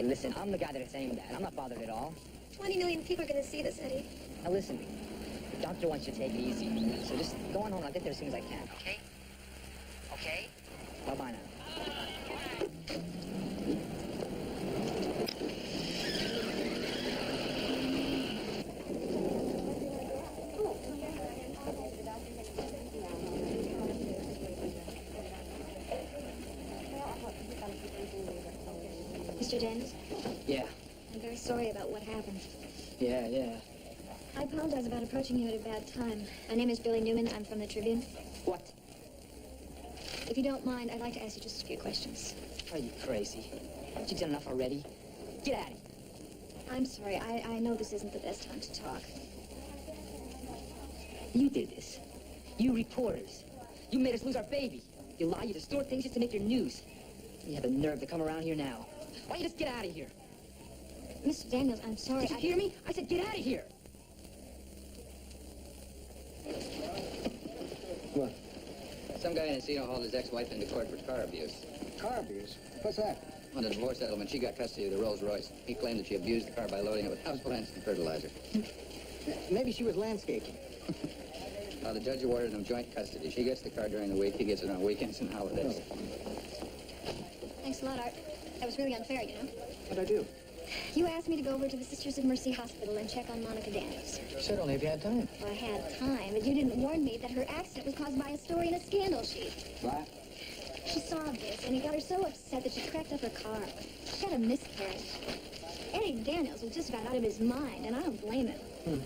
listen, I'm the guy that it's aimed at. I'm not bothered at all. 20 million people are going to see this, Eddie. Now listen, the doctor wants you to take it easy. So just go on home and I'll get there as soon as I can, okay? Okay? Bye-bye now. Mr. Daniels? Yeah. I'm very sorry about what happened. Yeah. I apologize about approaching you at a bad time. My name is Billy Newman. I'm from the Tribune. What? If you don't mind, I'd like to ask you just a few questions. Are you crazy? Haven't you done enough already? Get out of here. I'm sorry. I know this isn't the best time to talk. You did this. You reporters. You made us lose our baby. You lie, you distort things just to make your news. You have the nerve to come around here now. Why don't you just get out of here? Mr. Daniels, I'm sorry. Did you hear me? I said get out of here. What? Some guy in Encino hauled his ex-wife into court for car abuse. Car abuse? What's that? On a divorce settlement, she got custody of the Rolls Royce. He claimed that she abused the car by loading it with houseplants and fertilizer. Maybe she was landscaping. The judge awarded them joint custody. She gets the car during the week, he gets it on weekends and holidays. Thanks a lot, Art. That was really unfair, you know. What'd I do? You asked me to go over to the Sisters of Mercy Hospital and check on Monica Daniels. You said only if you had time. Well, I had time, but you didn't warn me that her accident was caused by a story in a scandal sheet. What? She saw this, and it got her so upset that she cracked up her car. She had a miscarriage. Eddie Daniels was just about out of his mind, and I don't blame him.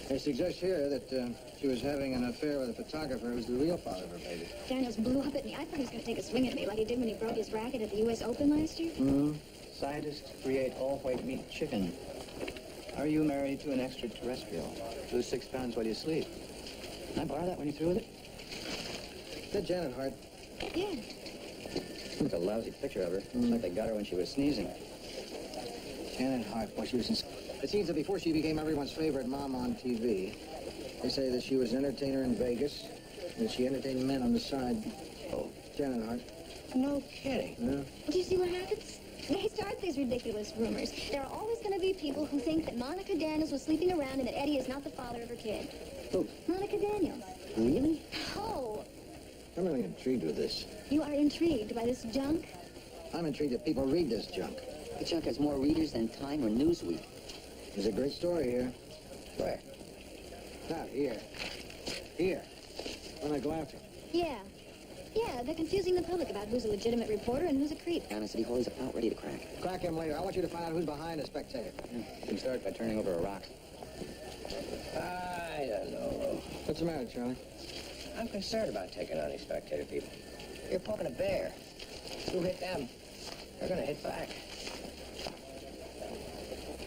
They suggest here that she was having an affair with a photographer who's the real father of her baby. Daniels blew up at me. I thought he was going to take a swing at me like he did when he broke his racket at the U.S. Open last year. Scientists create all-white meat chicken. Are you married to an extraterrestrial? Lose 6 pounds while you sleep. Can I borrow that when you're through with it? That Janet Hart. Yeah. It's a lousy picture of her. It's like they got her when she was sneezing. Janet Hart, boy, she was in... It seems that before she became everyone's favorite mom on TV, they say that she was an entertainer in Vegas, that she entertained men on the side. Oh, Janet Hart. No kidding. Yeah. Do you see what happens? They start these ridiculous rumors. There are always going to be people who think that Monica Daniels was sleeping around and that Eddie is not the father of her kid. Who? Monica Daniels. Really? Oh, I'm really intrigued with this. you are intrigued by this junk? I'm intrigued that people read this junk. The junk has more readers than Time or Newsweek. There's a great story here. Where? Not here. Here. On a glamping. Yeah. Yeah, they're confusing the public about who's a legitimate reporter and who's a creep. Down in City Hall, he's about ready to crack. Crack him later. I want you to find out who's behind the Spectator. You can start by turning over a rock. I don't know. What's the matter, Charlie? I'm concerned about taking on these Spectator people. You're poking a bear. You hit them, they're gonna hit back.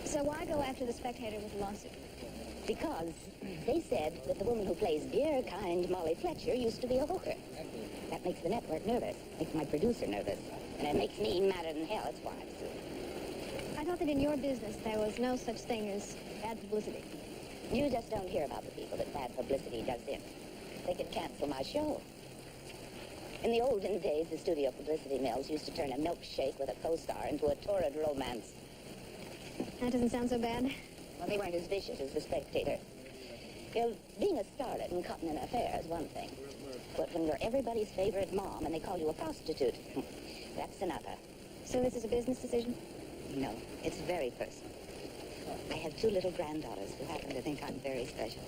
So why go after the Spectator with a lawsuit? Because they said that the woman who plays dear, kind Molly Fletcher used to be a hooker. That makes the network nervous, makes my producer nervous, and it makes me madder than hell, it's why. I thought that in your business there was no such thing as bad publicity. You just don't hear about the people that bad publicity does in. They could cancel my show. In the olden days, the studio publicity mills used to turn a milkshake with a co-star into a torrid romance. That doesn't sound so bad. Well, they weren't as vicious as the Spectator. You know, being a starlet and caught in an affair is one thing. But when you're everybody's favorite mom and they call you a prostitute, that's another. So this is a business decision? No, it's very personal. I have 2 little granddaughters who happen to think I'm very special.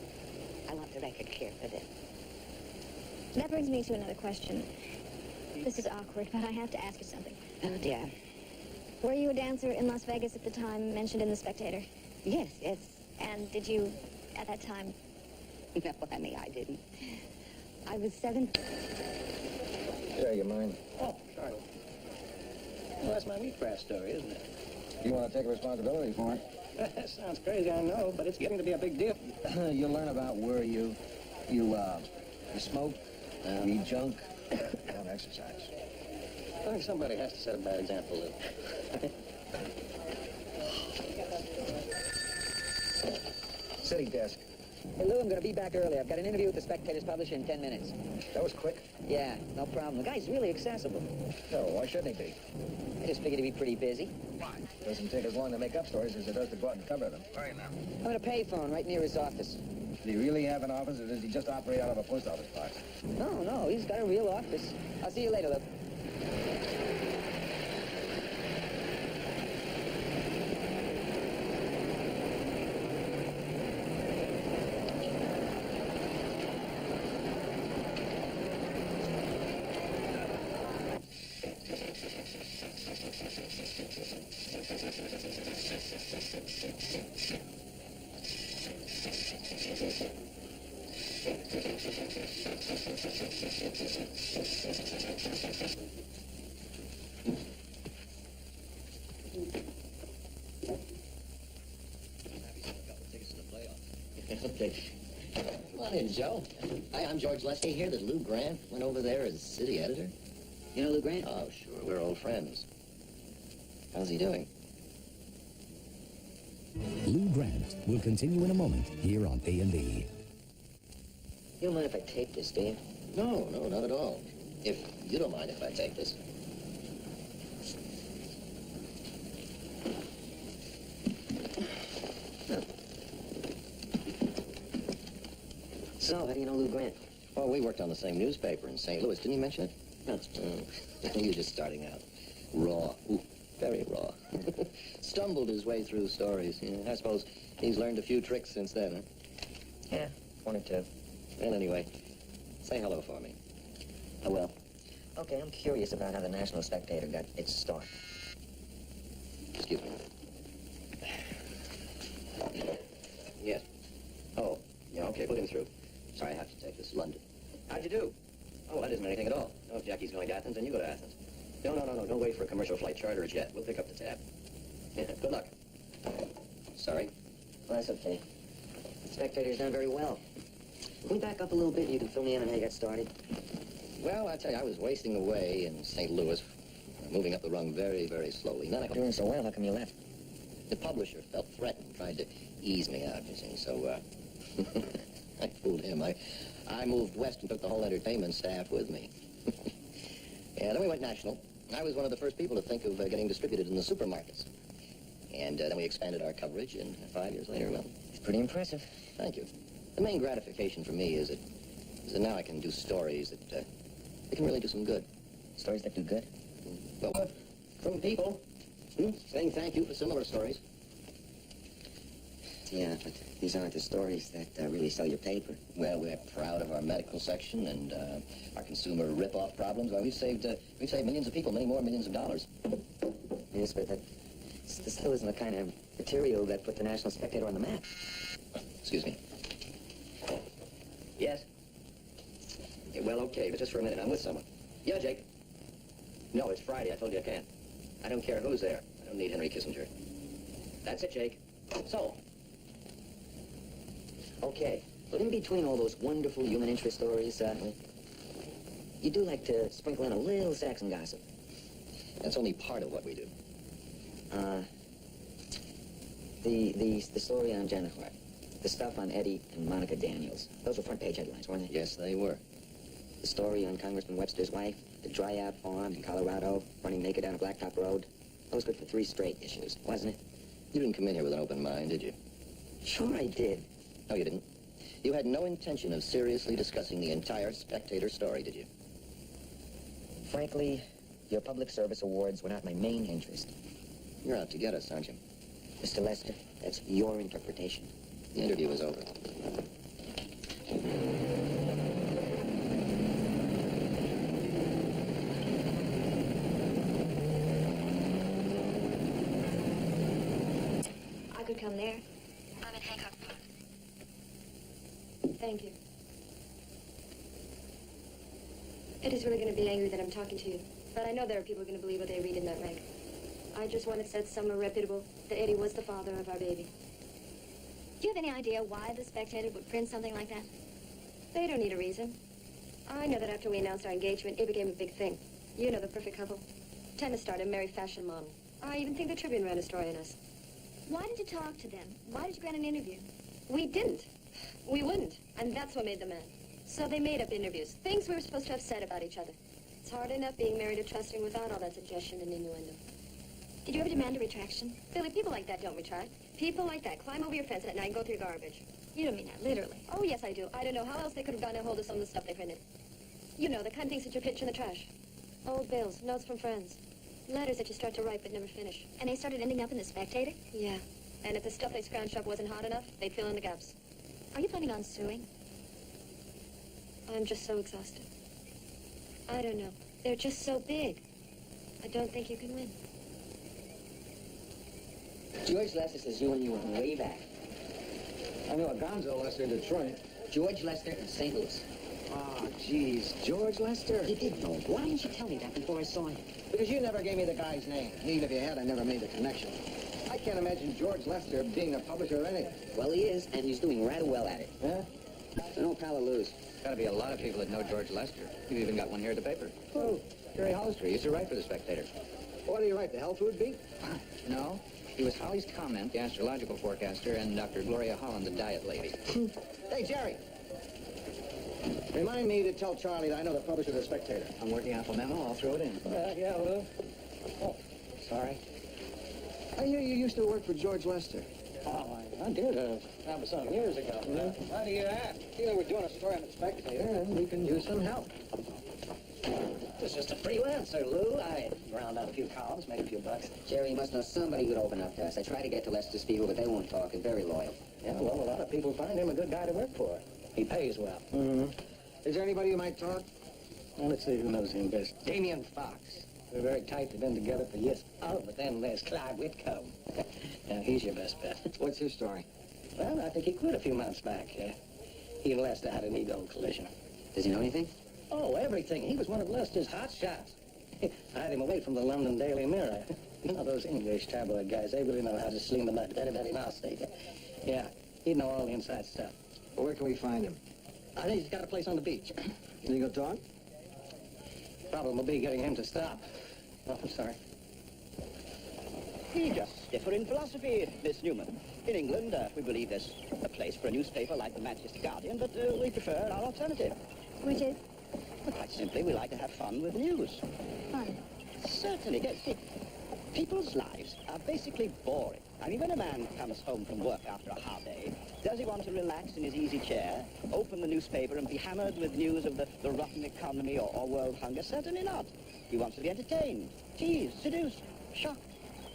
I want the record clear for them. That brings me to another question. This is awkward, but I have to ask you something. Oh, dear. Were you a dancer in Las Vegas at the time mentioned in The Spectator? Yes. And did you, at that time... No, honey, I didn't. I was 7. Yeah, you mind? Oh, sorry. Well, that's my wheatgrass story, isn't it? You want to take responsibility for it? That sounds crazy, I know, but it's getting to be a big deal. You'll learn about where you smoke, you eat junk, don't exercise. I think somebody has to set a bad example, Lou. Sitting desk. Hey, Lou, I'm going to be back early. I've got an interview with the Spectator's publisher in 10 minutes. That was quick. Yeah, no problem. The guy's really accessible. No, why shouldn't he be? I just figured he'd be pretty busy. Why? Doesn't take as long to make up stories as it does to go out and cover them. Right now. I'm at a payphone right near his office. Does he really have an office, or does he just operate out of a post office box? No, he's got a real office. I'll see you later, Luke. Okay. Come on in, Joe. Hi, I'm George Leslie. Here that Lou Grant went over there as city editor. You know Lou Grant? Oh, sure. We're old friends. How's he doing? Lou Grant will continue in a moment here on A&B. You don't mind if I tape this, do you? No, not at all. If you don't mind if I take this. So, how do you know Lou Grant? Oh, we worked on the same newspaper in St. Louis. Didn't you mention it? No. You're just starting out. Raw. Ooh, very raw. Stumbled his way through stories. Yeah, I suppose he's learned a few tricks since then, huh? Yeah, one or two. Well, anyway, say hello for me. I will. Okay, I'm curious about how the National Spectator got its start. Excuse me. Yes. Oh, yeah, okay, put him through. Sorry, I have to take this. London. How'd you do? Oh, that isn't anything at all. No, if Jackie's going to Athens, then you go to Athens. No, don't wait for a commercial flight. Charter a jet. We'll pick up the tab. Yeah, good luck. Sorry. Well, that's okay. The Spectator's done very well. Can we back up a little bit and you can fill me in on how you got started? Well, I tell you, I was wasting away in St. Louis, moving up the rung very, very slowly. And then I got... Doing so well, how come you left? The publisher felt threatened, tried to ease me out, you see, so, I fooled him. I moved west and took the whole entertainment staff with me. Yeah, then we went national. I was one of the first people to think of getting distributed in the supermarkets. And then we expanded our coverage, and 5 years later, well... It's pretty impressive. Thank you. The main gratification for me is that now I can do stories that can really do some good. Stories that do good? Well, from people, saying thank you for similar stories. Yeah, but these aren't the stories that really sell your paper. Well, we're proud of our medical section and our consumer rip-off problems. Well, we've saved millions of people, many more millions of dollars. Yes, but this still isn't the kind of material that put the National Spectator on the map. Excuse me. Yes? Yeah, well, okay, but just for a minute. I'm with someone. Yeah, Jake? No, it's Friday. I told you I can't. I don't care who's there. I don't need Henry Kissinger. That's it, Jake. So. Okay, but in between all those wonderful human interest stories, you do like to sprinkle in a little Saxon gossip. That's only part of what we do. The story on Jennifer, the stuff on Eddie and Monica Daniels, those were front page headlines, weren't they? Yes, they were. The story on Congressman Webster's wife, the dry-out farm in Colorado, running naked down a blacktop road, that was good for 3 straight issues, wasn't it? You didn't come in here with an open mind, did you? Sure I did. No, you didn't. You had no intention of seriously discussing the entire Spectator story, did you? Frankly, your public service awards were not my main interest. You're out to get us, aren't you? Mr. Lester, that's your interpretation. The interview is over. I could come there. I'm in Hancock Park. Thank you. Eddie's really going to be angry that I'm talking to you, but I know there are people going to believe what they read in that rag. I just want it said somewhere reputable that Eddie was the father of our baby. Do you have any idea why the Spectator would print something like that? They don't need a reason. I know that after we announced our engagement, it became a big thing. You know, the perfect couple. Tennis star and married fashion model. I even think the Tribune ran a story on us. Why did you talk to them? Why did you grant an interview? We didn't. We wouldn't. And that's what made them mad. So they made up interviews. Things we were supposed to have said about each other. It's hard enough being married or trusting without all that suggestion and innuendo. Did you ever demand a retraction? Billy, people like that don't retract. People like that climb over your fence at night and go through your garbage. You don't mean that literally. Oh, yes, I do. I don't know how else they could have gotten a hold of some of the stuff they printed. You know, the kind of things that you pitch in the trash. Old bills, notes from friends, letters that you start to write but never finish. And they started ending up in the Spectator? Yeah. And if the stuff they scrounged up wasn't hot enough, they'd fill in the gaps. Are you planning on suing? I'm just so exhausted. I don't know. They're just so big. I don't think you can win. George Lester says you and you went way back. I know a Gonzo Lester in Detroit. George Lester in St. Louis. Oh, geez. George Lester? You did know. Why didn't you tell me that before I saw him? Because you never gave me the guy's name. Even if you had, I never made the connection. I can't imagine George Lester being a publisher of anything. Well, he is, and he's doing rather well at it. Huh? So no pal to lose. Gotta be a lot of people that know George Lester. You've even got one here at the paper. Oh, Jerry Hollister used to write for the Spectator. what do you write, the health food beat? No, he was Holly's Comment, the astrological forecaster, and Dr. Gloria Holland, the diet lady. Hey, Jerry. Remind me to tell Charlie that I know the publisher of the Spectator. I'm working off a memo. I'll throw it in. Yeah, Lou. Oh, sorry. I hear you used to work for George Lester. Oh, I did. That was some years ago. Why do you ask? You know, we're doing a story on the Spectator. And we can use some help. It's just a freelancer, Lou. I round out a few columns, make a few bucks. Jerry, you must know somebody who'd open up to us. I tried to get to Lester's people, but they won't talk. They're very loyal. Yeah, well, a lot of people find him a good guy to work for. He pays well. Mm-hmm. Is there anybody who might talk? Well, let's see who knows him best. Damien Fox. We're very tight. They've been together for years. Oh, but then there's Clyde Whitcomb. Now, he's your best bet. What's his story? Well, I think he quit a few months back. He and Lester had an ego collision. Does he know anything? Oh, everything. He was one of Lester's hot shots. I had him away from the London Daily Mirror. You know, those English tabloid guys, they really know how to sling the mud very, very nasty. Yeah, he'd know all the inside stuff. Well, where can we find him? I think he's got a place on the beach. Can you go talk? Problem will be getting him to stop. Oh, I'm sorry. We just differ in philosophy, Miss Newman. In England, we believe there's a place for a newspaper like the Manchester Guardian, but we prefer our alternative. Which is Well, quite simply, we like to have fun with the news. fun. Certainly. See, people's lives are basically boring. I mean, when a man comes home from work after a hard day, does he want to relax in his easy chair, open the newspaper and be hammered with news of the rotten economy or world hunger? Certainly not. He wants to be entertained, teased, seduced, shocked.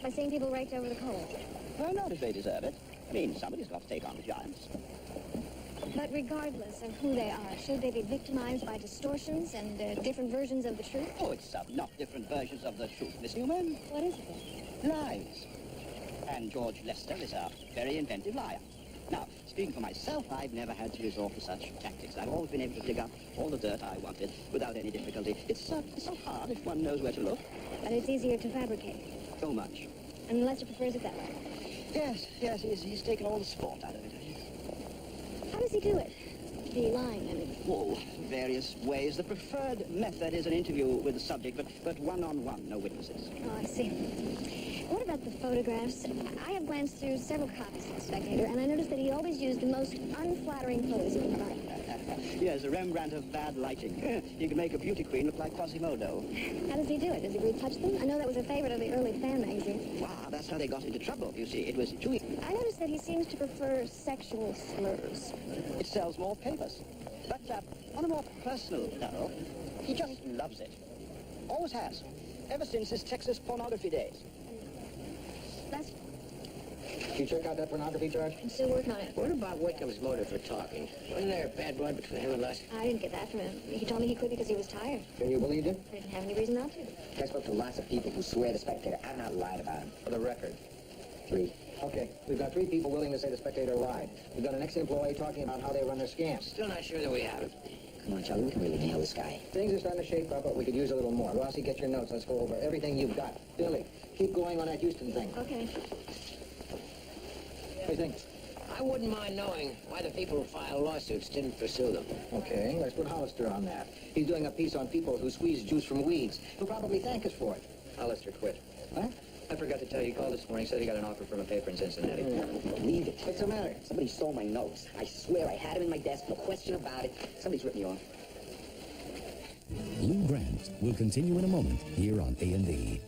By seeing people raked over the coals. Why not if they deserve it? I mean, somebody's got to take on the giants. But regardless of who they are, should they be victimized by distortions and different versions of the truth? Oh, it's not different versions of the truth, Miss Newman. What is it then? Lies. And George Lester is a very inventive liar. Now, speaking for myself, I've never had to resort to such tactics. I've always been able to dig up all the dirt I wanted without any difficulty. It's so hard if one knows where to look. But it's easier to fabricate. So much. And Lester prefers it that way. Yes, he's taken all the sport out of it. How does he do it? The lying, I mean. Oh, various ways. The preferred method is an interview with the subject, but one-on-one, no witnesses. Oh, I see. What about the photographs? I have glanced through several copies of the Spectator, and I noticed that he always used the most unflattering photos he could find. Yes, a Rembrandt of bad lighting. You can make a beauty queen look like Quasimodo. How does he do it? Does he retouch them? I know that was a favorite of the early fan magazines. Wow, that's how they got into trouble, you see. It was too... I noticed that he seems to prefer sexual slurs. It sells more papers. But on a more personal level, he just loves it. Always has. Ever since his Texas pornography days. That's... Did you check out that pornography charge? I'm still working on it. What about Whitcomb's motive for talking? Wasn't there bad blood between him and Lester? I didn't get that from him. He told me he quit because he was tired. Can you believe it? I didn't have any reason not to. I spoke to lots of people who swear the Spectator. I've not lied about him. For the record. 3. Okay, we've got 3 people willing to say the Spectator lied. We've got an ex-employee talking about how they run their scams. Still not sure that we have it. Come on, Charlie, we can really nail this guy. Things are starting to shape up, but we could use a little more. Rossi, get your notes. Let's go over everything you've got. Billy, keep going on that Houston thing. Okay. What do you think? I wouldn't mind knowing why the people who file lawsuits didn't pursue them. Okay, let's put Hollister on that. He's doing a piece on people who squeeze juice from weeds. He'll probably thank us for it. Hollister quit. Huh? I forgot to tell you, he called this morning, said he got an offer from a paper in Cincinnati. Believe it. What's the matter? Somebody stole my notes. I swear I had them in my desk, no question about it. Somebody's ripped me off. Lou Grant will continue in a moment here on A&E.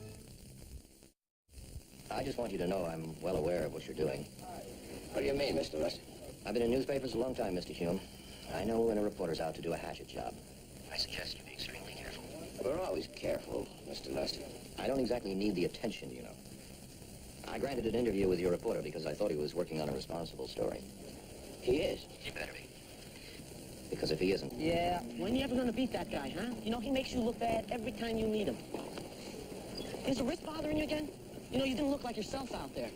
I just want you to know I'm well aware of what you're doing. What do you mean, Mr. Lester? I've been in newspapers a long time, Mr. Hume. I know when a reporter's out to do a hatchet job. I suggest you be extremely careful. We're always careful, Mr. Lester. I don't exactly need the attention, you know. I granted an interview with your reporter because I thought he was working on a responsible story. He is. He better be. Because if he isn't... Yeah, when you ever gonna beat that guy, huh? You know, he makes you look bad every time you meet him. Is the wrist bothering you again? You know, you didn't look like yourself out there.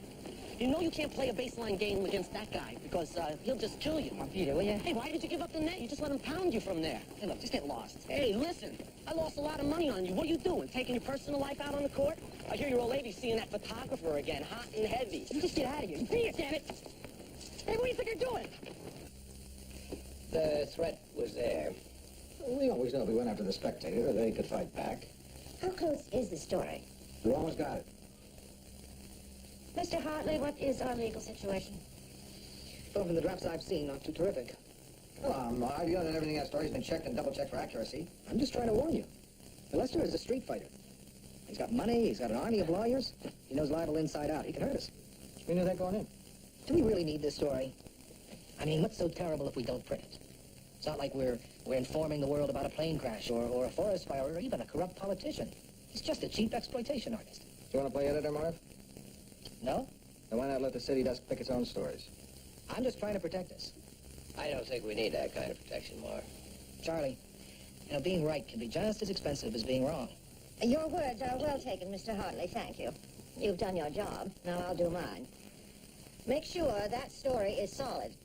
You know you can't play a baseline game against that guy because he'll just kill you. Come on, Peter, will you? Hey, why did you give up the net? You just let him pound you from there. Hey, look, just get lost. Hey, listen, I lost a lot of money on you. What are you doing? Taking your personal life out on the court? I hear your old lady seeing that photographer again, hot and heavy. You just get out of here. Be it, damn it! Hey, what do you think you're doing? The threat was there. We always know if we went after the Spectator, they could fight back. How close is the story? We almost got it. Mr. Hartley, what is our legal situation? Well, from the drafts I've seen, not too terrific. Well, I've done everything in that story's been checked and double-checked for accuracy. I'm just trying to warn you. Lester is a street fighter. He's got money, he's got an army of lawyers. He knows libel inside out. He can hurt us. We knew that going in. Do we really need this story? I mean, what's so terrible if we don't print it? It's not like we're informing the world about a plane crash or a forest fire or even a corrupt politician. He's just a cheap exploitation artist. Do you want to play editor, Marv? No? Then why not let the city desk pick its own stories? I'm just trying to protect us. I don't think we need that kind of protection, Marv. Charlie, you know, being right can be just as expensive as being wrong. Your words are well taken, Mr. Hartley. Thank you. You've done your job. Now I'll do mine. Make sure that story is solid.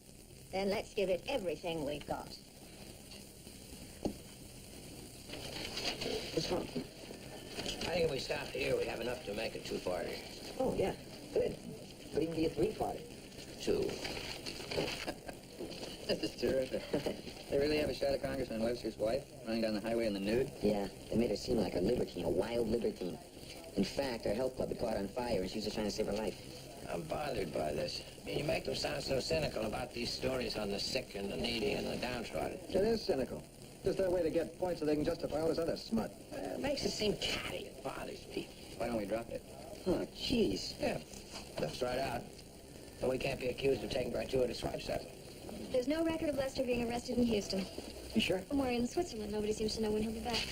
Then let's give it everything we've got. What's wrong? I think if we stop here, we have enough to make a two-parter. Oh, yeah. Good. Could even be a three-parter. Two. This is terrific. They really have a shot of Congressman Webster's wife running down the highway in the nude? Yeah, they made her seem like a libertine, a wild libertine. In fact, her health club had caught on fire and she was just trying to save her life. I'm bothered by this. I mean, you make them sound so cynical about these stories on the sick and the needy and the downtrodden. It is cynical. Just their way to get points so they can justify all this other smut. It makes it seem catty. It bothers people. Why don't we drop it? Oh, jeez. Yeah, lifts right out. But we can't be accused of taking gratuitous swipes at them. There's no record of Lester being arrested in Houston. You sure? Somewhere in Switzerland, nobody seems to know when he'll be back.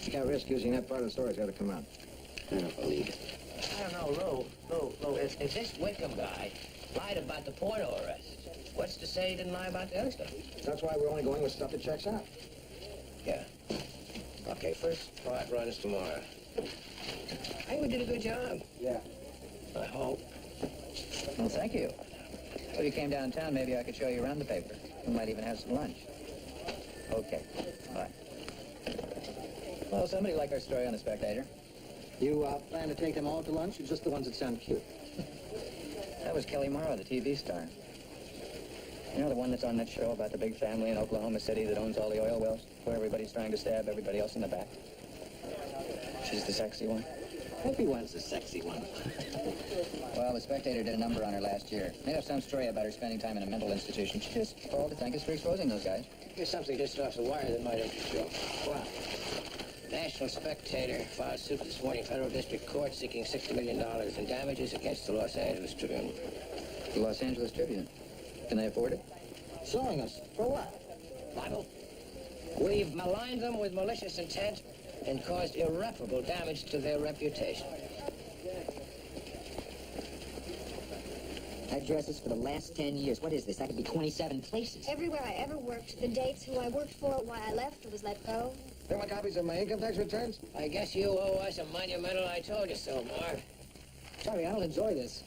You can't risk using that part of the story. It's got to come out. I don't believe it. I don't know, Lou, if this Wickham guy lied about the Porto arrest, what's to say he didn't lie about the other stuff? That's why we're only going with stuff that checks out. Yeah. Okay, first part runs tomorrow. I think we did a good job. Yeah. I hope. Well, thank you. Well, you came downtown, maybe I could show you around the paper. We might even have some lunch. Okay. Bye. Well, somebody liked our story on the Spectator. You plan to take them all to lunch, or just the ones that sound cute? That was Kelly Morrow, the TV star. You know, the one that's on that show about the big family in Oklahoma City that owns all the oil wells, where everybody's trying to stab everybody else in the back. She's the sexy one. Everyone's a sexy one. Well, the Spectator did a number on her last year. Made up some story about her spending time in a mental institution. She just called to thank us for exposing those guys. Here's something just off the wire that might interest you. Wow. National Spectator filed suit this morning in federal district court seeking $60 million in damages against the Los Angeles Tribune. The Los Angeles Tribune. Can they afford it? Suing us. For what? Libel. We've maligned them with malicious intent and caused irreparable damage to their reputation. Addresses for the last 10 years. What is this? That could be 27 places. Everywhere I ever worked, the dates, who I worked for, why I left or was let go. You want copies of my income tax returns? I guess you owe us a monumental I told you so, Marv. Charlie, I don't enjoy this.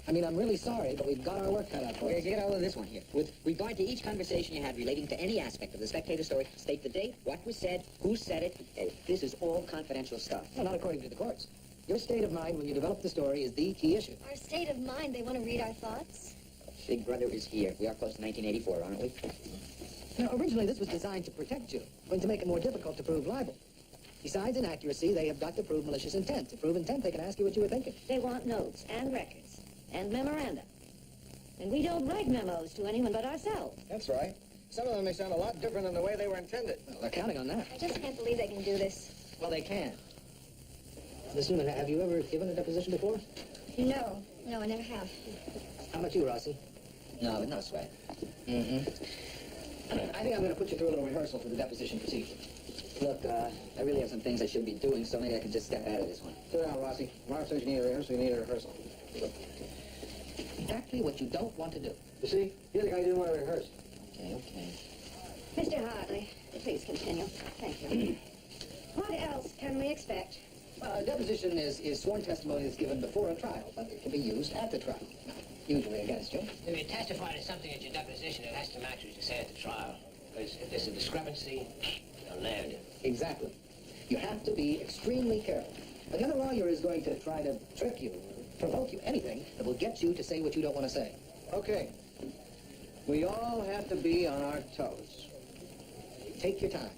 I mean, I'm really sorry, but we've got our work cut out for us. You get all of this one here. With regard to each conversation you had relating to any aspect of the Spectator story, state the date, what was said, who said it. This is all confidential stuff. Well, not according to the courts. Your state of mind when you develop the story is the key issue. Our state of mind, they want to read our thoughts. Big Brother is here. We are close to 1984, aren't we? Now, originally this was designed to protect you, and to make it more difficult to prove libel. Besides inaccuracy, they have got to prove malicious intent. To prove intent, they can ask you what you were thinking. They want notes and records and memoranda. And we don't write memos to anyone but ourselves. That's right. Some of them may sound a lot different than the way they were intended. Well, they're counting on that. I just can't believe they can do this. Well, they can. Miss Newman, have you ever given a deposition before? No, I never have. How about you, Rossi? No, no sweat. Mm-hmm. I think I'm going to put you through a little rehearsal for the deposition procedure. Look, I really have some things I should be doing, so maybe I can just step out of this one. Sit down, Rossi. Mark says you need a rehearsal, you need a rehearsal. Exactly what you don't want to do. You see? You're the guy who didn't want to rehearse. Okay. Mr. Hartley, please continue. Thank you. What else can we expect? A deposition is sworn testimony that's given before a trial, but it can be used at the trial. Usually against you. If you testify to something at your deposition, it has to match what you say at the trial. Because if there's a discrepancy, you'll land it. Exactly. You have to be extremely careful. The other lawyer is going to try to trick you, provoke you, anything that will get you to say what you don't want to say. Okay. We all have to be on our toes. Take your time.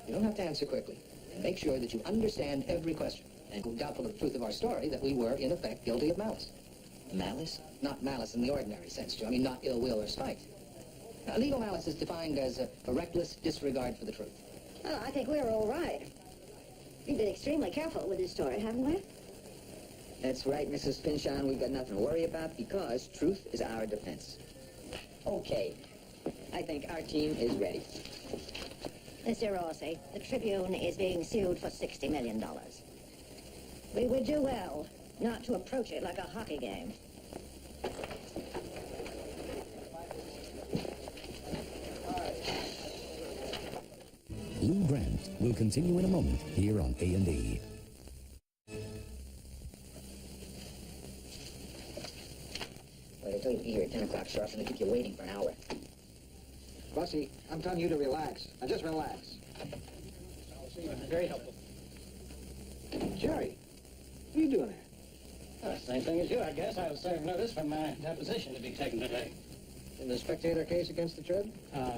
You don't have to answer quickly. And make sure that you understand every question. And go doubtful of the truth of our story that we were, in effect, guilty of malice. Malice? Not malice in the ordinary sense, Joe. I mean, not ill will or spite. Now, legal malice is defined as a reckless disregard for the truth. Well, I think we're all right. We've been extremely careful with this story, haven't we? That's right, Mrs. Pinchon. We've got nothing to worry about because truth is our defense. Okay. I think our team is ready. Mr. Rossi, the Tribune is being sued for $60 million. We would do well not to approach it like a hockey game. Lou Grant will continue in a moment here on A&E. Well, they told you to be here at 10 o'clock sharp, and they keep you waiting for an hour. Rossi, I'm telling you to relax. Now just relax. Very helpful. Jerry, what are you doing there? Same thing as you, I guess. I was serving notice for my deposition to be taken today. In the Spectator case against the Trib?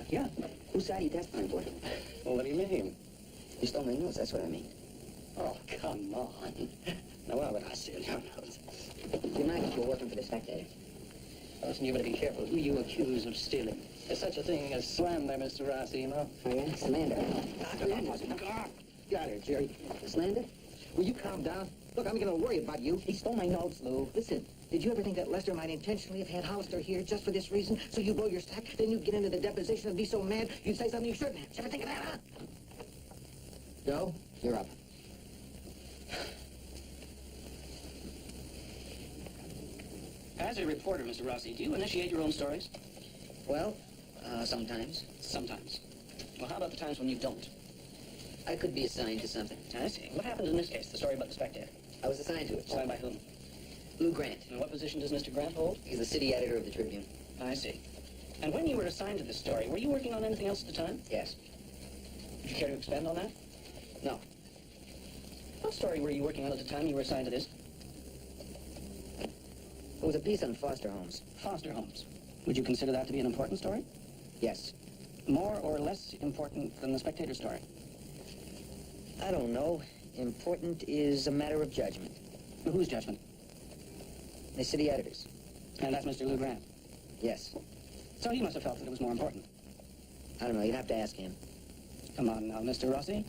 Yeah. Whose side are you testifying for? Well, what do you mean? You stole my notes, that's what I mean. Oh, come on. Now, why would I steal your notes? Do you mind if you're working for the Spectator? Listen, you better be careful who you accuse of stealing. There's such a thing as slander, Mr. Rossi, you know. Oh, yeah? Slander. Get out of here, Jerry. Slander? Will you calm down? Look, I'm going to worry about you. He stole my notes, Lou. Listen, did you ever think that Lester might intentionally have had Hollister here just for this reason? So you blow your stack, then you'd get into the deposition and be so mad you'd say something you shouldn't have. Did you ever think of that, huh? Joe, you're up. As a reporter, Mr. Rossi, do you initiate your own stories? Well, sometimes. Sometimes. Well, how about the times when you don't? I could be assigned to something. I see. What happened in this case, the story about the Spectator? I was assigned to it. Assigned by whom? Lou Grant. And what position does Mr. Grant hold? He's the city editor of the Tribune. I see. And when you were assigned to this story, were you working on anything else at the time? Yes. Would you care to expand on that? No. What story were you working on at the time you were assigned to this? It was a piece on foster homes. Foster homes. Would you consider that to be an important story? Yes. More or less important than the Spectator story? I don't know. Important is a matter of judgment. Whose judgment? The city editors. And that's Mr. Lou Grant? Yes. So he must have felt that it was more important. I don't know. You'd have to ask him. Come on now, Mr. Rossi.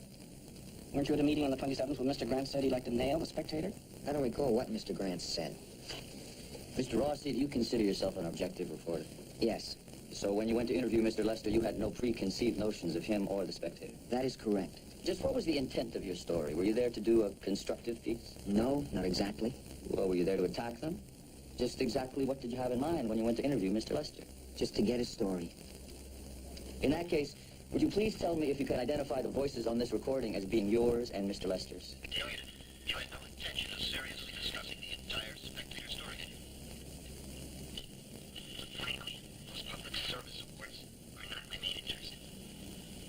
Weren't you at a meeting on the 27th when Mr. Grant said he'd like to nail the Spectator? I don't recall what Mr. Grant said. Mr. Rossi, do you consider yourself an objective reporter? Yes. So when you went to interview Mr. Lester, you had no preconceived notions of him or the Spectator? That is correct. Just what was the intent of your story? Were you there to do a constructive piece? No, not exactly. Well, were you there to attack them? Just exactly what did you have in mind when you went to interview Mr. Lester? Just to get his story. In that case, would you please tell me if you could identify the voices on this recording as being yours and Mr. Lester's? You had no intention of seriously discussing the entire Spectator story, did you? Frankly, those public service awards are not my main interest.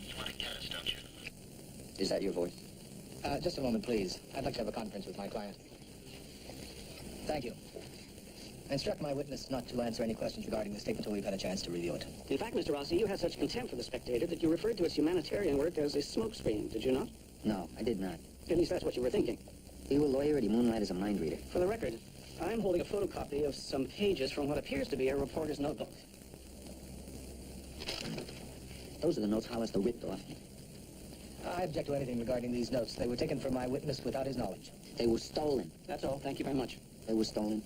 You want to get us, don't you? Is that your voice? Just a moment, please. I'd like to have a conference with my client. Thank you. I instruct my witness not to answer any questions regarding this tape until we've had a chance to review it. In fact, Mr. Rossi, you had such contempt for the Spectator that you referred to its humanitarian work as a smokescreen, did you not? No, I did not. At least that's what you were thinking. Are you a lawyer or do you moonlight as a mind reader? For the record, I'm holding a photocopy of some pages from what appears to be a reporter's notebook. Those are the notes Hollister ripped off. I object to anything regarding these notes. They were taken from my witness without his knowledge. They were stolen. That's all. Thank you very much. They were stolen.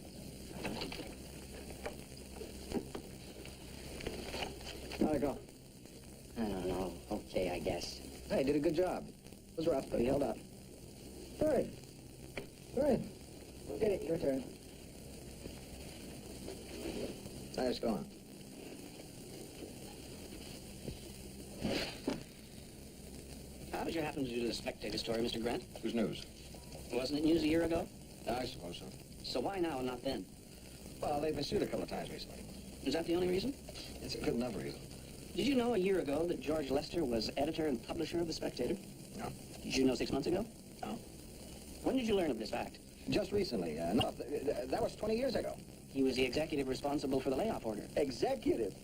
How'd it go? I don't know. Okay, I guess. Hey, did a good job. It was rough, but he held up. Good. Good. Get it, your turn. Nice going. How did you happen to do the Spectator story, Mr. Grant? Whose news? Wasn't it news a year ago? I suppose so. So why now and not then? Well, they've been sued a couple of times recently. Is that the only reason? It's a good enough reason. Did you know a year ago that George Lester was editor and publisher of The Spectator? No. Did you know 6 months ago? No. When did you learn of this fact? Just recently. No, that was 20 years ago. He was the executive responsible for the layoff order. Executive?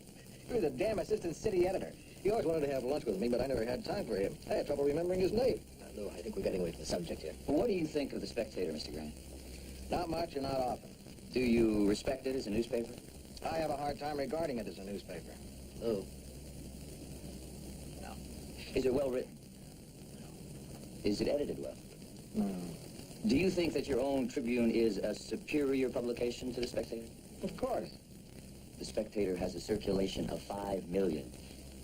He was a damn assistant city editor. He always wanted to have lunch with me, but I never had time for him. I had trouble remembering his name. Lou, I think we're getting away from the subject here. Well, what do you think of The Spectator, Mr. Grant? Not much and not often. Do you respect it as a newspaper? I have a hard time regarding it as a newspaper. Lou. No. Is it well written? No. Is it edited well? No. Do you think that your own Tribune is a superior publication to The Spectator? Of course. The Spectator has a circulation of 5 million.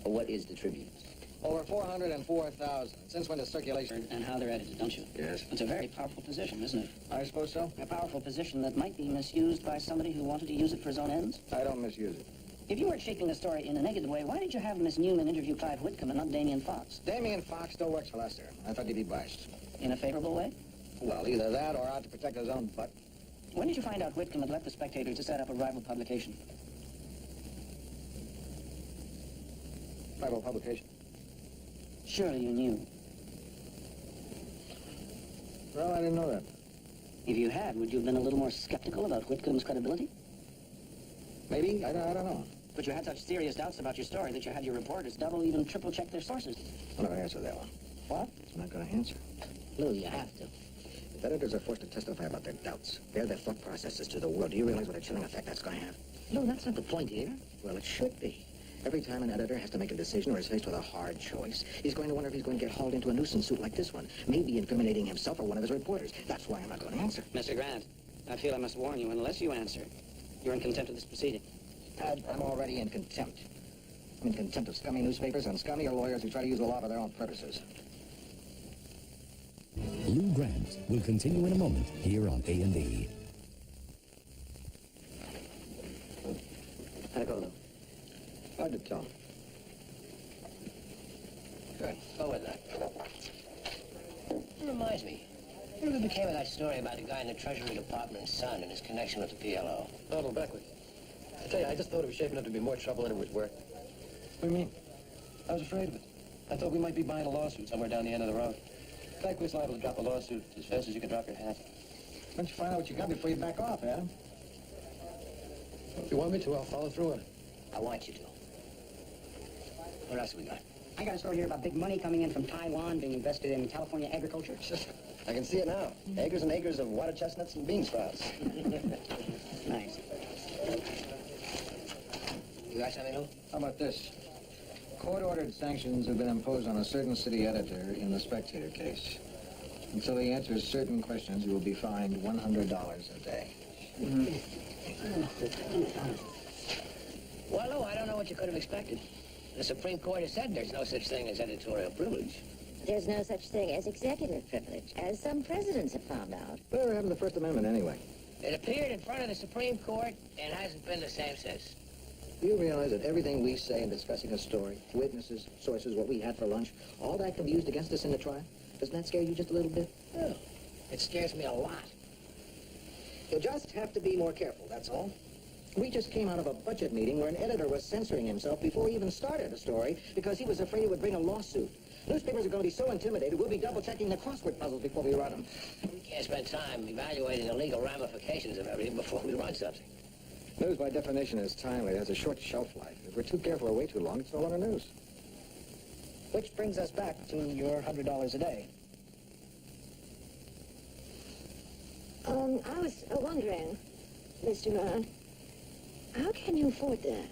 What is the Tribune's? Over 404,000. Since when does circulation... And how they're edited, don't you? Yes. It's a very powerful position, isn't it? I suppose so. A powerful position that might be misused by somebody who wanted to use it for his own ends? I don't misuse it. If you weren't shaping the story in a negative way, why did you have Miss Newman interview Clive Whitcomb and not Damien Fox? Damien Fox still works for Lester. I thought he'd be biased. In a favorable way? Well, either that or out to protect his own butt. When did you find out Whitcomb had left the Spectator to set up a rival publication? Rival publication. Surely you knew. Well, I didn't know that. If you had, would you have been a little more skeptical about Whitcomb's credibility? Maybe. I don't know. But you had such serious doubts about your story that you had your reporters double, even triple check their sources. I'm not going to answer that one. What? I'm not going to answer. Lou, you have to. If editors are forced to testify about their doubts, bear their thought processes to the world, do you realize what a chilling effect that's going to have? No, that's not the point here. Well, it should be. Every time an editor has to make a decision or is faced with a hard choice, he's going to wonder if he's going to get hauled into a nuisance suit like this one, maybe incriminating himself or one of his reporters. That's why I'm not going to answer. Mr. Grant, I feel I must warn you, unless you answer, you're in contempt of this proceeding. I'm already in contempt. I'm in contempt of scummy newspapers and scummier lawyers who try to use the law for their own purposes. Lou Grant will continue in a moment here on A&E. How'd it go, Lou? Hard to tell. Good. Go with that. It reminds me. Whatever became of that story about the guy in the Treasury Department's son and his connection with the PLO? Total backward. I tell you, I just thought it was shaping up to be more trouble than it was worth. What do you mean? I was afraid of it. I thought we might be buying a lawsuit somewhere down the end of the road. Beckwith's liable to drop a lawsuit as fast as you can drop your hat. Why don't you find out what you got before you back off, Adam? If you want me to, I'll follow through on it. I want you to. What else we got? I got a story here about big money coming in from Taiwan being invested in California agriculture. I can see it now. Acres and acres of water chestnuts and bean sprouts. Nice. You got something, Lou? How about this? Court-ordered sanctions have been imposed on a certain city editor in the Spectator case. Until he answers certain questions, he will be fined $100 a day. Well, Lou, I don't know what you could have expected. The Supreme Court has said there's no such thing as editorial privilege. There's no such thing as executive privilege, as some presidents have found out. Whatever happened to the First Amendment, anyway? It appeared in front of the Supreme Court and hasn't been the same since. Do you realize that everything we say in discussing a story, witnesses, sources, what we had for lunch, all that can be used against us in the trial? Doesn't that scare you just a little bit? Oh, it scares me a lot. You'll just have to be more careful, that's all. We just came out of a budget meeting where an editor was censoring himself before he even started a story because he was afraid it would bring a lawsuit. Newspapers are going to be so intimidated, we'll be double-checking the crossword puzzles before we run them. We can't spend time evaluating the legal ramifications of everything before we run something. News, by definition, is timely. It has a short shelf life. If we're too careful or wait too long, it's no longer news. Which brings us back to your $100 a day. I was wondering, Mr. Grant, how can you afford that?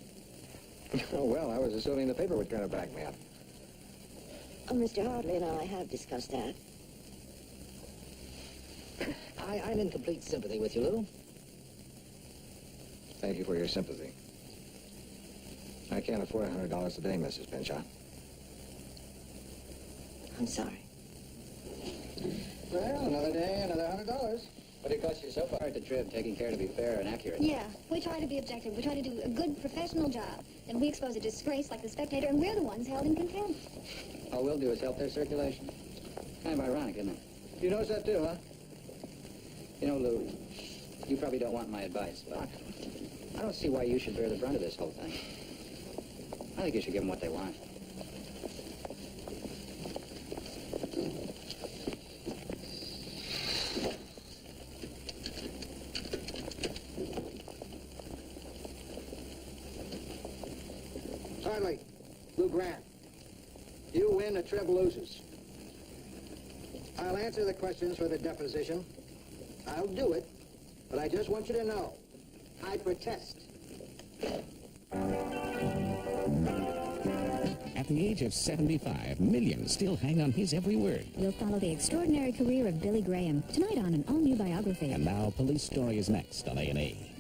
Oh, well, I was assuming the paper would kind of back me up. Oh, Mr. Hartley and I have discussed that. I'm in complete sympathy with you, Lou. Thank you for your sympathy. I can't afford $100 a day, Mrs. Pinchot. I'm sorry. Well, another day, another $100. What did it cost you so far at the trip, taking care to be fair and accurate? Yeah, we try to be objective. We try to do a good professional job. Then we expose a disgrace like the Spectator, and we're the ones held in contempt. All we'll do is help their circulation. Kind of ironic, isn't it? You notice that too, huh? You know, Lou, you probably don't want my advice, but I don't see why you should bear the brunt of this whole thing. I think you should give them what they want. Finally, Lou Grant. You win, the Trib loses. I'll answer the questions for the deposition. I'll do it, but I just want you to know, I protest. At the age of 75, millions still hang on his every word. We'll follow the extraordinary career of Billy Graham tonight on an all-new biography. And now, Police Story is next on A&E.